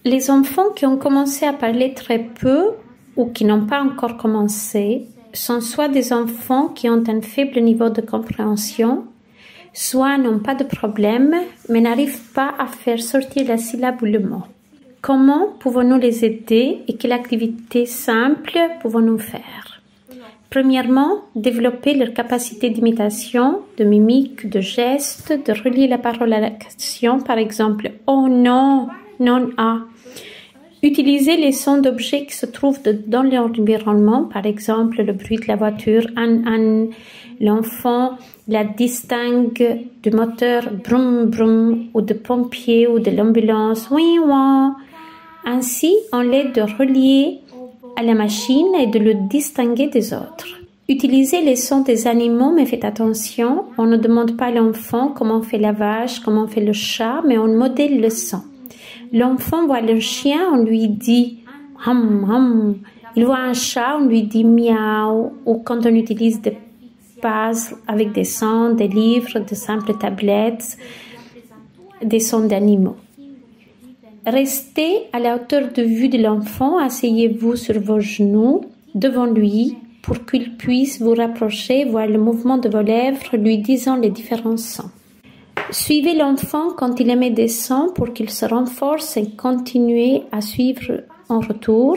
Les enfants qui ont commencé à parler très peu ou qui n'ont pas encore commencé sont soit des enfants qui ont un faible niveau de compréhension, soit n'ont pas de problème, mais n'arrivent pas à faire sortir la syllabe ou le mot. Comment pouvons-nous les aider et quelle activité simple pouvons-nous faire? Premièrement, développer leur capacité d'imitation, de mimique, de geste, de relier la parole à l'action, par exemple « oh non »,« non ah ». Utiliser les sons d'objets qui se trouvent dans l'environnement, par exemple le bruit de la voiture, an. L'enfant la distingue du moteur brum brum ou de pompier ou de l'ambulance oui ouin. Ainsi, on l'aide de relier à la machine et de le distinguer des autres. Utilisez les sons des animaux, mais faites attention, on ne demande pas à l'enfant comment fait la vache, comment fait le chat, mais on modèle le son. L'enfant voit le chien, on lui dit hum hum. Il voit un chat, on lui dit miaou. Ou quand on utilise des puzzles avec des sons, des livres, de simples tablettes, des sons d'animaux. Restez à la hauteur de vue de l'enfant, asseyez-vous sur vos genoux devant lui pour qu'il puisse vous rapprocher, voir le mouvement de vos lèvres, lui disant les différents sons. Suivez l'enfant quand il émet des sons pour qu'il se renforce et continuez à suivre en retour.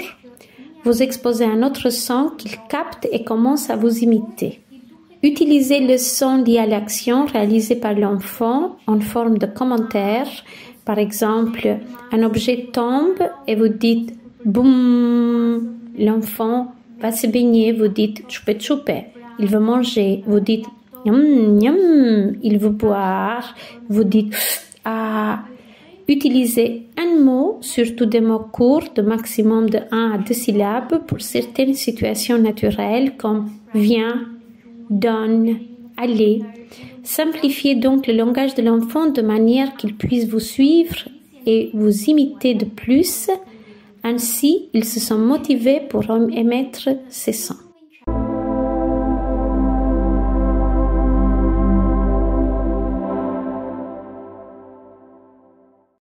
Vous exposez un autre son qu'il capte et commence à vous imiter. Utilisez le son lié à l'action réalisée par l'enfant en forme de commentaire. Par exemple, un objet tombe et vous dites « boum ». L'enfant va se baigner, vous dites « choupe choupe ». Il veut manger, vous dites « Nyam, nyam ». Il veut boire, vous dites « ah ». Utilisez un mot, surtout des mots courts de maximum de 1 à 2 syllabes pour certaines situations naturelles comme « viens », « donne », « allez ». Simplifiez donc le langage de l'enfant de manière qu'il puisse vous suivre et vous imiter de plus. Ainsi, ils se sont motivés pour émettre ces sons.